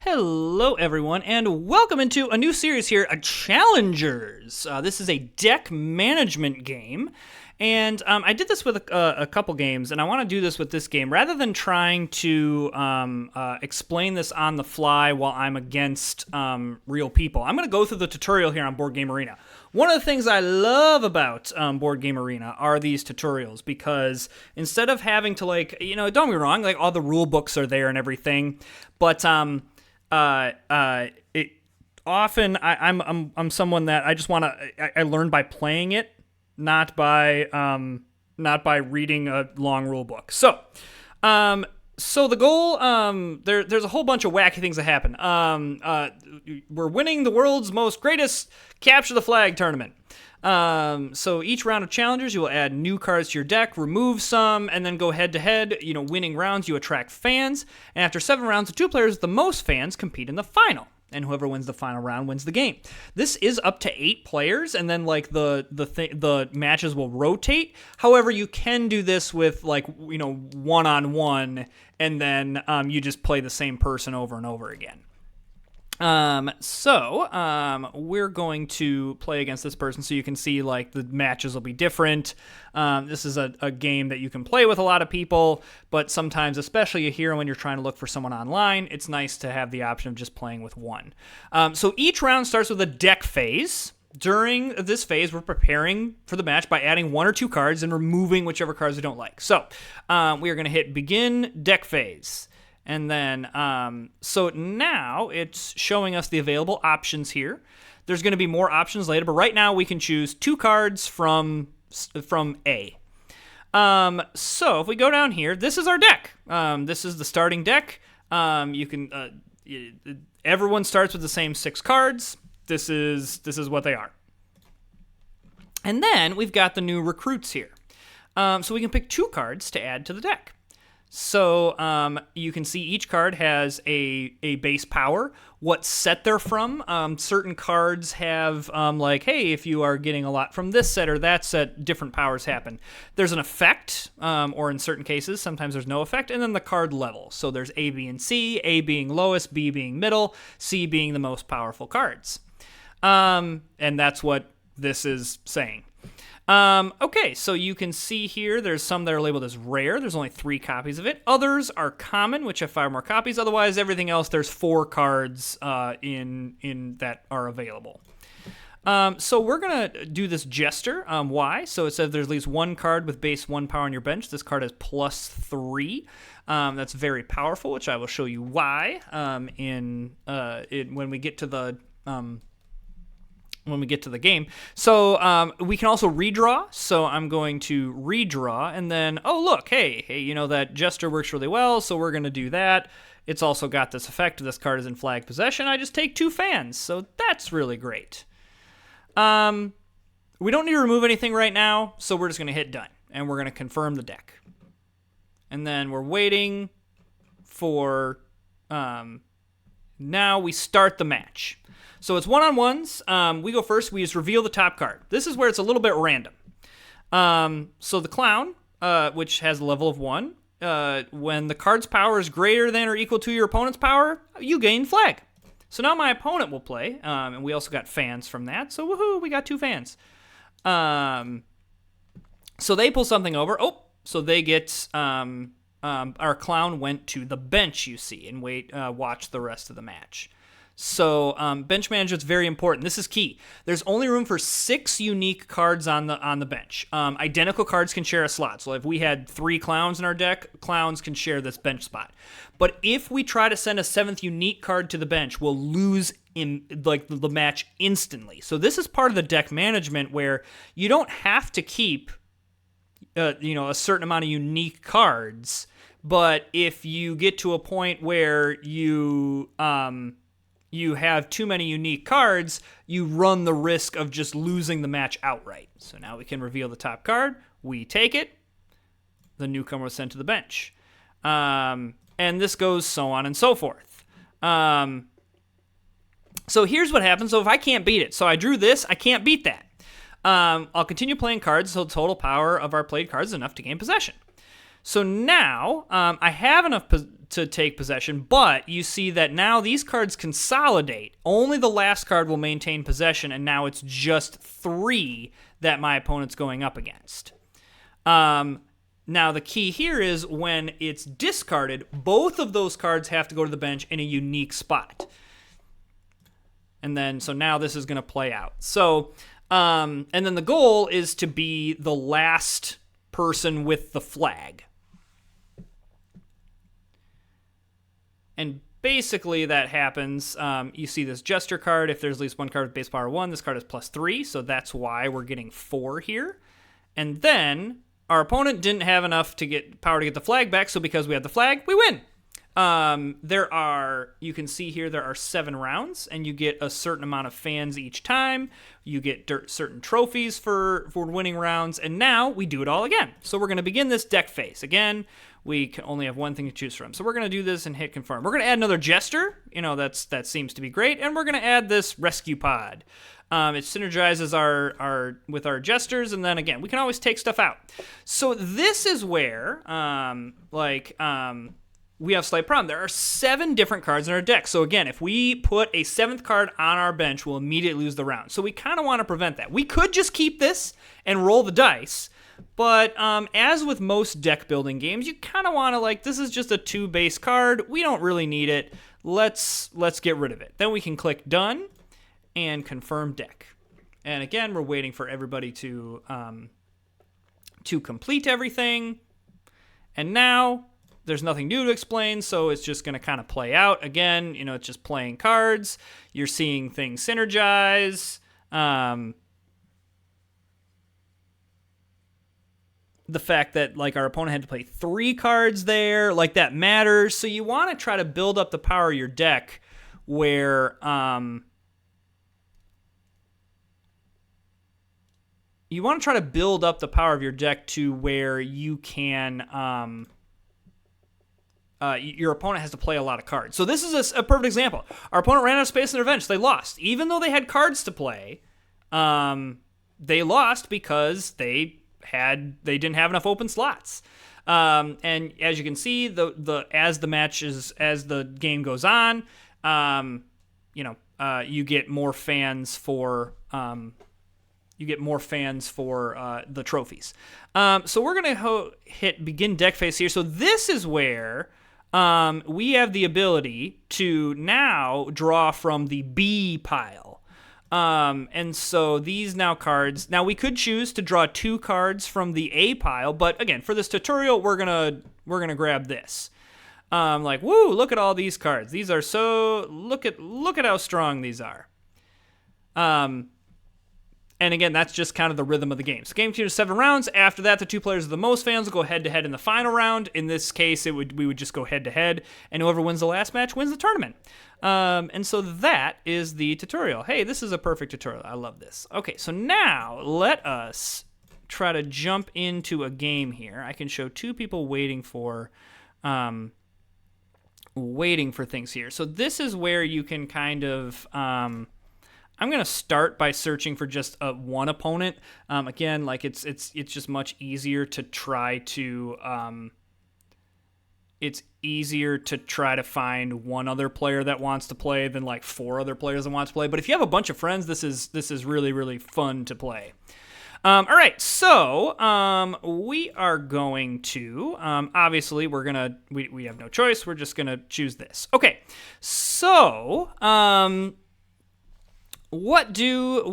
Hello, everyone, and welcome into a new series here, Challengers. This is a deck management game, and I did this with a couple games, and I want to do this with this game. Rather than trying to explain this on the fly while I'm against real people, I'm going to go through the tutorial here on Board Game Arena. One of the things I love about Board Game Arena are these tutorials, because instead of having to, don't get me wrong, all the rule books are there and everything, but it often I'm someone that I just want to I learn by playing it, not by reading a long rule book. So the goal, there's a whole bunch of wacky things that happen. We're winning the world's most greatest capture the flag tournament. So each round of challengers, you will add new cards to your deck, remove some, and then go head to head. Winning rounds, you attract fans, and after 7 rounds, the 2 players with the most fans compete in the final, and whoever wins the final round wins the game. This is up to 8 players, and then the matches will rotate. However, you can do this with one-on-one, and then you just play the same person over and over again. We're going to play against this person so you can see the matches will be different. This is a game that you can play with a lot of people, but sometimes, especially here when you're trying to look for someone online, it's nice to have the option of just playing with one. So each round starts with a deck phase. During this phase, we're preparing for the match by adding 1 or 2 cards and removing whichever cards we don't like. So we are going to hit begin deck phase. And then, so now it's showing us the available options here. There's going to be more options later, but right now we can choose 2 cards from A. So if we go down here, this is our deck. This is the starting deck. Everyone starts with the same 6 cards. This is what they are. And then we've got the new recruits here. So we can pick 2 cards to add to the deck. So you can see each card has a base power, what set they're from. Certain cards have hey, if you are getting a lot from this set or that set, different powers happen. There's an effect, or in certain cases, sometimes there's no effect, and then the card level. So there's A, B, and C, A being lowest, B being middle, C being the most powerful cards. And that's what this is saying. Okay, so you can see here there's some that are labeled as rare. There's only 3 copies of it. Others are common, which have 5 more copies. Otherwise, everything else, there's 4 cards in that are available. So we're going to do this Jester. Why? So it says there's at least 1 card with base 1 power on your bench. This card has +3. That's very powerful, which I will show you why when we get to the... when we get to the game. So we can also redraw. So I'm going to redraw, and then, oh, look, hey, that Jester works really well, so we're going to do that. It's also got this effect. This card is in flag possession. I just take 2 fans, so that's really great. We don't need to remove anything right now, so we're just going to hit done, and we're going to confirm the deck. And then we're waiting for... now we start the match. So it's one-on-ones. We go first. We just reveal the top card. This is where it's a little bit random. So the clown, which has a level of 1, when the card's power is greater than or equal to your opponent's power, you gain flag. So now my opponent will play, and we also got fans from that. So woohoo, we got 2 fans. So they pull something over. Oh, so they get... our clown went to the bench, you see, and watch the rest of the match. So bench management is very important. This is key. There's only room for 6 unique cards on the bench. Identical cards can share a slot. So if we had 3 clowns in our deck, clowns can share this bench spot. But if we try to send a 7th unique card to the bench, we'll lose in the match instantly. So this is part of the deck management where you don't have to keep a certain amount of unique cards, but if you get to a point where you have too many unique cards, you run the risk of just losing the match outright. So now we can reveal the top card. We take it. The newcomer was sent to the bench. And this goes so on and so forth. So here's what happens. So if I can't beat it, so I drew this, I can't beat that. I'll continue playing cards until the total power of our played cards is enough to gain possession. So now I have enough to take possession, but you see that now these cards consolidate. Only the last card will maintain possession, and now it's just 3 that my opponent's going up against. Now the key here is when it's discarded, both of those cards have to go to the bench in a unique spot. And then, so now this is going to play out. So, and then the goal is to be the last person with the flag. And basically that happens, you see this Jester card. If there's at least one card with base power 1, this card is +3, so that's why we're getting 4 here. And then our opponent didn't have enough to get power to get the flag back, so because we have the flag, we win. You can see here there are 7 rounds, and you get a certain amount of fans each time. You get certain trophies for winning rounds, and now we do it all again. So we're going to begin this deck phase. Again, we can only have one thing to choose from. So we're going to do this and hit confirm. We're going to add another Jester. That seems to be great, and we're going to add this Rescue Pod. It synergizes with our Jesters, and then again, we can always take stuff out. So this is where, we have a slight problem. There are 7 different cards in our deck. So again, if we put a 7th card on our bench, we'll immediately lose the round. So we kind of want to prevent that. We could just keep this and roll the dice, but as with most deck building games, you kind of want to this is just a 2 base card. We don't really need it. Let's get rid of it. Then we can click done and confirm deck. And again, we're waiting for everybody to complete everything. And now there's nothing new to explain, so it's just going to kind of play out. Again, it's just playing cards. You're seeing things synergize. The fact that our opponent had to play 3 cards there, that matters. So you want to try to build up the power of your deck where you want to try to build up the power of your deck to where you can your opponent has to play a lot of cards. So this is a perfect example. Our opponent ran out of space in their bench. They lost. Even though they had cards to play, they lost because they didn't have enough open slots. And as you can see, as the game goes on, you get more fans for the trophies. So we're gonna hit begin deck phase here. So this is where we have the ability to now draw from the B pile. And so these cards, now we could choose to draw 2 cards from the A pile, but again, for this tutorial, we're gonna grab this. Woo, look at all these cards. These are look at how strong these are. And again, that's just kind of the rhythm of the game. So game continues 7 rounds. After that, the 2 players with the most fans will go head-to-head in the final round. In this case, we would just go head-to-head, and whoever wins the last match wins the tournament. And so that is the tutorial. Hey, this is a perfect tutorial. I love this. Okay, so now let us try to jump into a game here. I can show 2 people waiting for things here. So this is where you can kind of... I'm going to start by searching for just one opponent. Again, it's just much easier to try to find one other player that wants to play than 4 other players that want to play. But if you have a bunch of friends, this is really, really fun to play. All right, so we are going to obviously we have no choice. We're just gonna choose this. Okay, so what do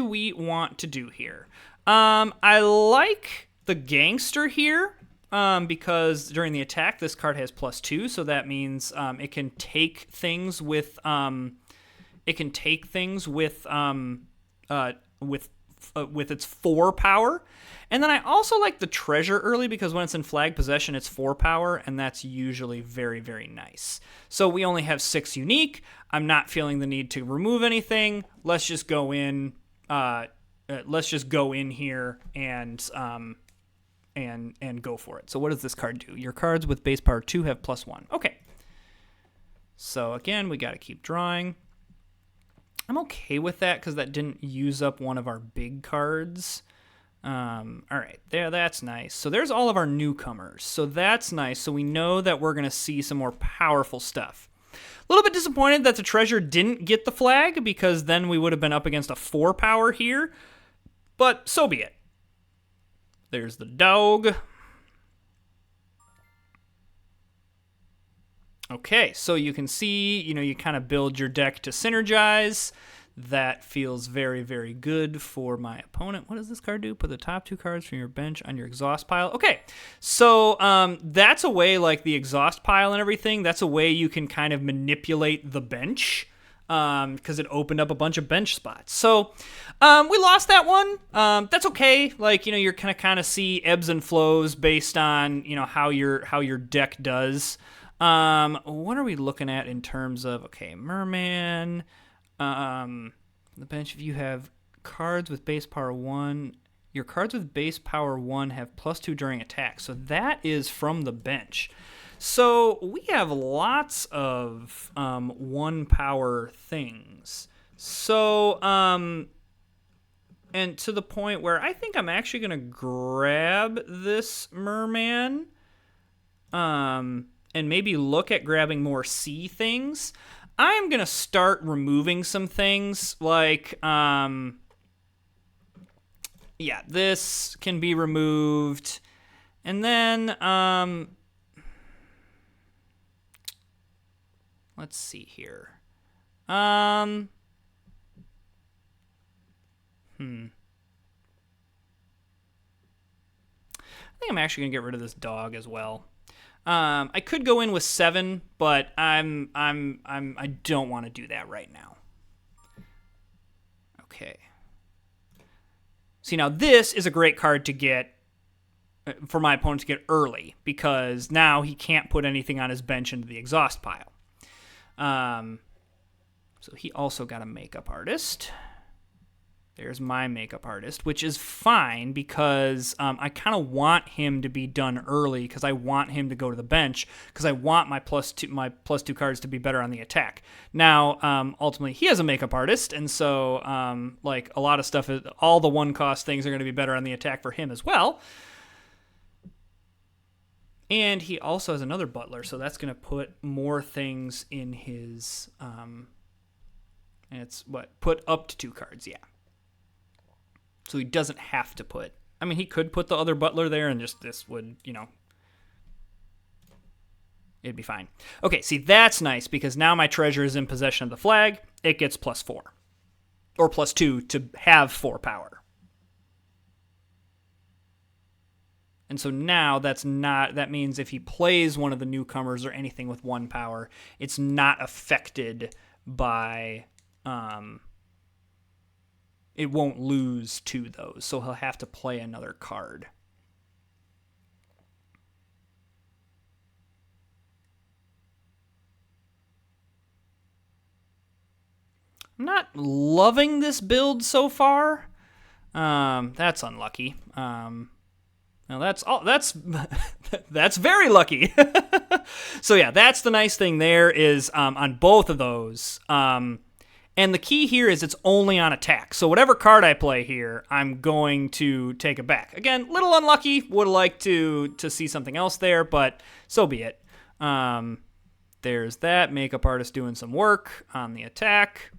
we want to do here? I like the Gangster here because during the attack this card has +2, so that means it can take things with its 4 power. And then I also like the Treasure early because when it's in flag possession, it's 4 power, and that's usually very, very nice. So we only have 6 unique. I'm not feeling the need to remove anything. Let's just go in. Let's just go in here and go for it. So what does this card do? Your cards with base power 2 have +1. Okay. So again, we got to keep drawing. I'm okay with that because that didn't use up one of our big cards. All right, there, that's nice. So there's all of our newcomers. So that's nice. So we know that we're going to see some more powerful stuff. A little bit disappointed that the treasure didn't get the flag, because then we would have been up against a 4 power here. But so be it. There's the dog. Okay, so you can see, you kind of build your deck to synergize. That feels very, very good for my opponent. What does this card do? Put the top 2 cards from your bench on your exhaust pile. Okay, so that's a way, like the exhaust pile and everything, that's a way you can kind of manipulate the bench, because it opened up a bunch of bench spots. So we lost that one. That's okay. Like, you're gonna kind of see ebbs and flows based on, how your deck does. What are we looking at in terms of, okay, Merman... the bench, if you have cards with base power 1, your cards with base power 1 have +2 during attack. So that is from the bench. So we have lots of 1 power things. So, and to the point where I think I'm actually going to grab this Merman, and maybe look at grabbing more C things. I'm going to start removing some things, like, this can be removed. And then, let's see here. I think I'm actually going to get rid of this dog as well. I could go in with 7, but I don't want to do that right now. Okay. See, now this is a great card to get, for my opponent to get early, because now he can't put anything on his bench into the exhaust pile. So he also got a makeup artist. There's my makeup artist, which is fine, because I kind of want him to be done early, because I want him to go to the bench, because I want my +2 cards to be better on the attack. Now, ultimately, he has a makeup artist, and so like a lot of stuff, all the 1-cost things are going to be better on the attack for him as well. And he also has another butler, so that's going to put more things in his. And it's put up to 2 cards, yeah. So he doesn't have to put... I mean, he could put the other butler there, and just this would, it'd be fine. Okay, see, that's nice, because now my treasure is in possession of the flag. It gets +4. Or +2 to have 4 power. And so now that means if he plays one of the newcomers or anything with 1 power, it's not affected by... it won't lose to those, so he'll have to play another card. I'm not loving this build so far. That's unlucky. Now that's very lucky. So yeah, that's the nice thing there is on both of those. And the key here is it's only on attack. So whatever card I play here, I'm going to take it back. Again, little unlucky. Would like to see something else there, but so be it. There's that. Makeup artist doing some work on the attack.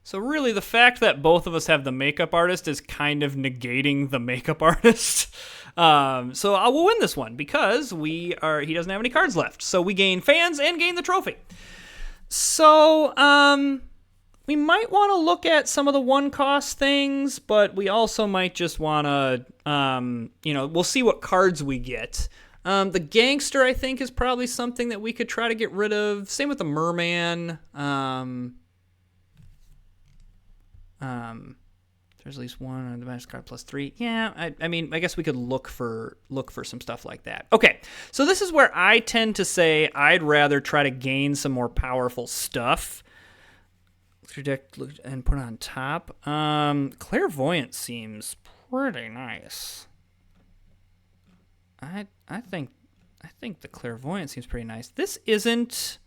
So really, the fact that both of us have the makeup artist is kind of negating the makeup artist. So I will win this one, because he doesn't have any cards left. So we gain fans and gain the trophy. So, we might want to look at some of the 1-cost things, but we also might just want to, we'll see what cards we get. The Gangster, I think, is probably something that we could try to get rid of. Same with the Merman. There's at least 1 on the bench card +3. Yeah, I mean, I guess we could look for some stuff like that. Okay, so this is where I tend to say I'd rather try to gain some more powerful stuff. Look at your deck and put it on top. Clairvoyant seems pretty nice. I think the Clairvoyant seems pretty nice. This isn't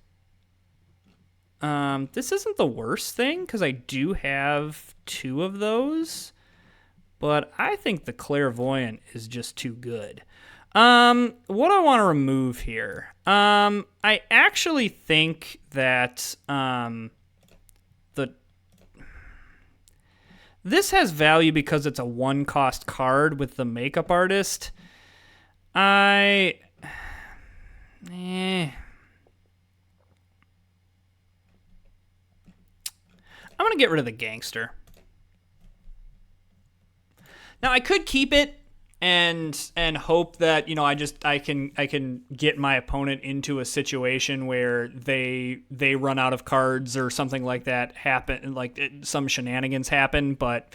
the worst thing, because I do have 2 of those. but I think the Clairvoyant is just too good. What do I want to remove here? I actually think that this has value because it's a 1-cost card with the Makeup Artist. I'm gonna get rid of the Gangster. Now I could keep it and hope that I can get my opponent into a situation where they run out of cards or something like that happen, like some shenanigans happen, but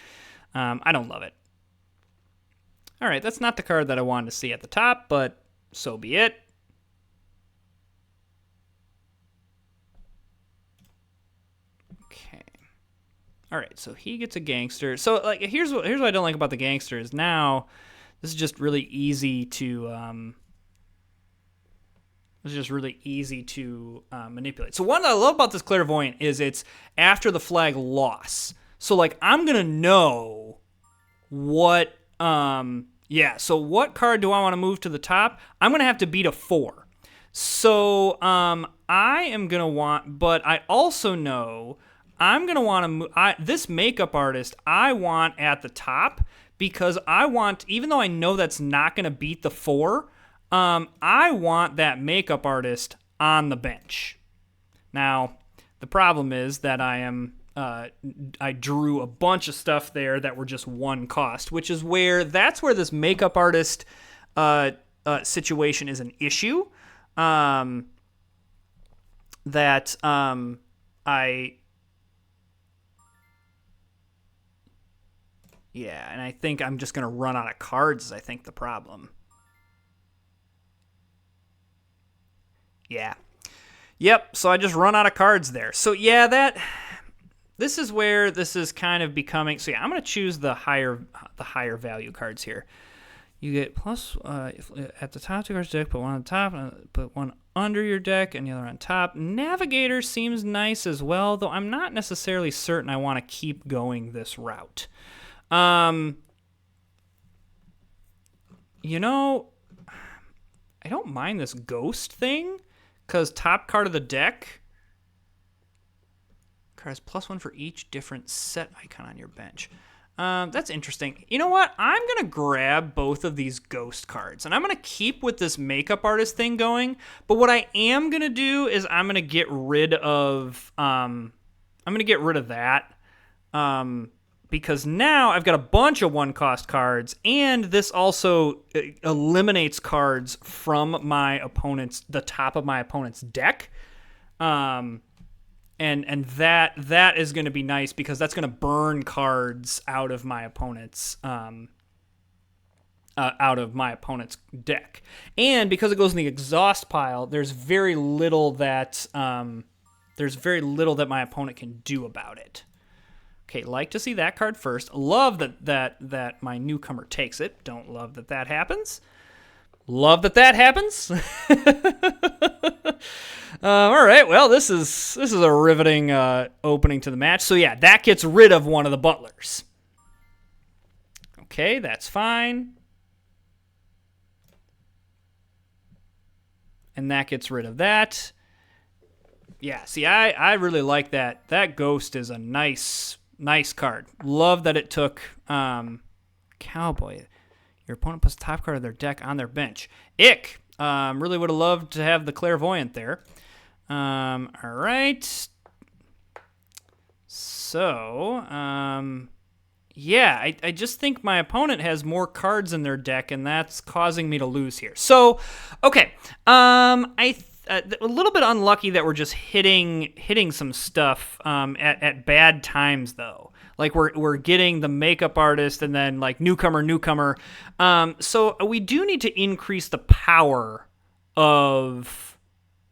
I don't love it. All right, that's not the card that I wanted to see at the top, but so be it. Okay. All right, so he gets a Gangster. So like here's what I don't like about the Gangster is now this is just really easy to manipulate. So what I love about this Clairvoyant is it's after the flag loss. So like I'm gonna know what so what card do I want to move to the top? I'm gonna have to beat a 4. So I am gonna want, but I also know I'm gonna want to move this Makeup Artist. I want at the top because I want, even though I know that's not gonna beat the 4, I want that Makeup Artist on the bench. Now the problem is that I drew a bunch of stuff there that were just 1 cost, which is that's where this Makeup Artist situation is an issue. And I think I'm just gonna run out of cards is I think the problem. Yeah. Yep, so I just run out of cards there. So yeah, this is where this is kind of becoming. So yeah, I'm going to choose the higher value cards here. You get plus at the top 2 cards deck, put 1 on the top, put 1 under your deck, and the other on top. Navigator seems nice as well, though I'm not necessarily certain I want to keep going this route. I don't mind this Ghost thing, because top card of the deck has +1 for each different set icon on your bench. That's interesting. You know what? I'm going to grab both of these Ghost cards, and I'm going to keep with this Makeup Artist thing going, but what I am going to do is I'm going to get rid of that. Because now I've got a bunch of 1-cost cards, and this also eliminates cards from the top of my opponent's deck. And that is going to be nice because that's going to burn cards out of my opponent's deck. And because it goes in the exhaust pile, there's very little that my opponent can do about it. Okay, like to see that card first. Love that my newcomer takes it. Don't love that happens. Love that happens. All right, well, this is a riveting opening to the match. So yeah, that gets rid of one of the butlers. Okay, that's fine. And that gets rid of that. Yeah, see, I really like that. That Ghost is a nice card. Love that it took Cowboy. Your opponent puts the top card of their deck on their bench. Ick. Really would have loved to have the Clairvoyant there. All right. So, I just think my opponent has more cards in their deck, and that's causing me to lose here. So, okay. A little bit unlucky that we're just hitting some stuff at bad times, though. Like we're getting the Makeup Artist and then like newcomer. So we do need to increase the power of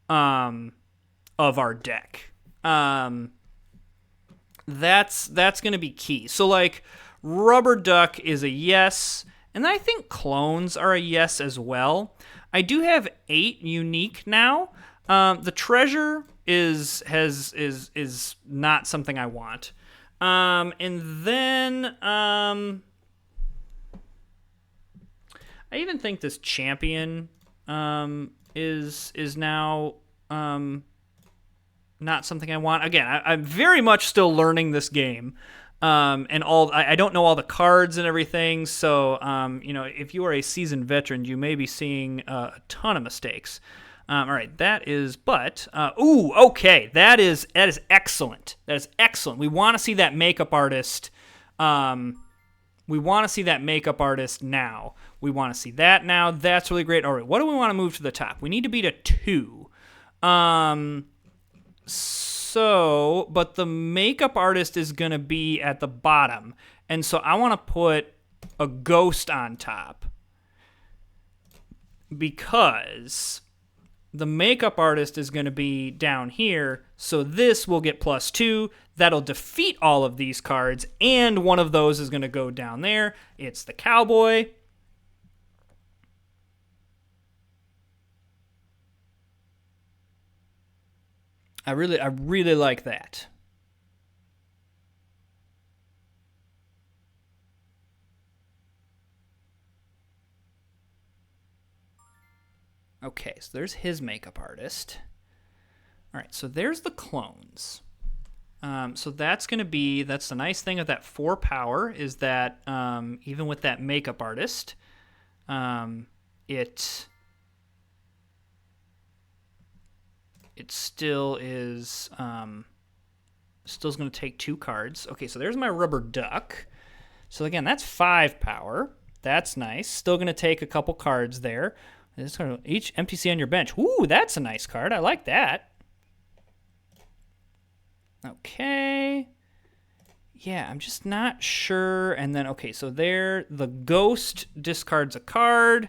our deck. That's going to be key. So like Rubber Duck is a yes, and I think clones are a yes as well. I do have 8 unique now. The treasure is not something I want. And then I even think this champion is now not something I want. Again, I'm very much still learning this game. And I don't know all the cards and everything, so if you are a seasoned veteran, you may be seeing a ton of mistakes. All right, okay, that is excellent. That is excellent. We want to see that makeup artist. We want to see that makeup artist now. We want to see that now. That's really great. All right, what do we want to move to the top? We need to beat a 2. But the makeup artist is going to be at the bottom. And so I want to put a ghost on top. Because the makeup artist is going to be down here. So this will get +2. That'll defeat all of these cards. And one of those is going to go down there. It's the cowboy. I really like that. Okay, so there's his makeup artist. All right, so there's the clones. So that's the nice thing of that 4 power is that even with that makeup artist, it still is still going to take 2 cards. Okay, so there's my rubber duck. So again, that's 5 power. That's nice. Still going to take a couple cards there. Each MTC on your bench. Ooh, that's a nice card. I like that. Okay. Yeah, I'm just not sure. And then, okay, so there, the ghost discards a card.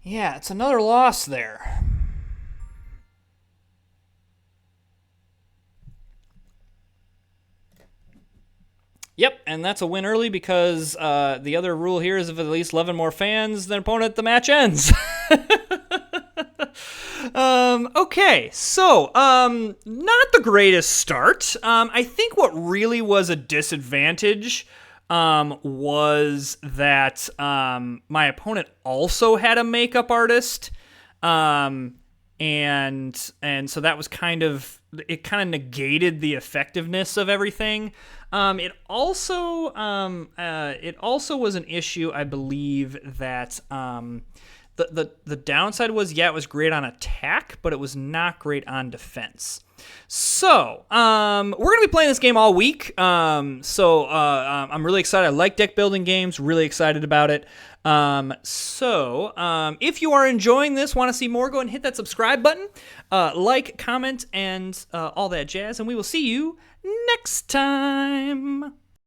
Yeah, it's another loss there. Yep, and that's a win early because the other rule here is if at least 11 more fans than opponent, the match ends. Okay, so not the greatest start. I think what really was a disadvantage was that my opponent also had a makeup artist, and so that was kind of negated the effectiveness of everything. It also was an issue, I believe, that the downside was, it was great on attack, but it was not great on defense. So, we're going to be playing this game all week. I'm really excited. I like deck building games, really excited about it. If you are enjoying this, want to see more, go ahead and hit that subscribe button, like, comment, and all that jazz, and we will see you next time.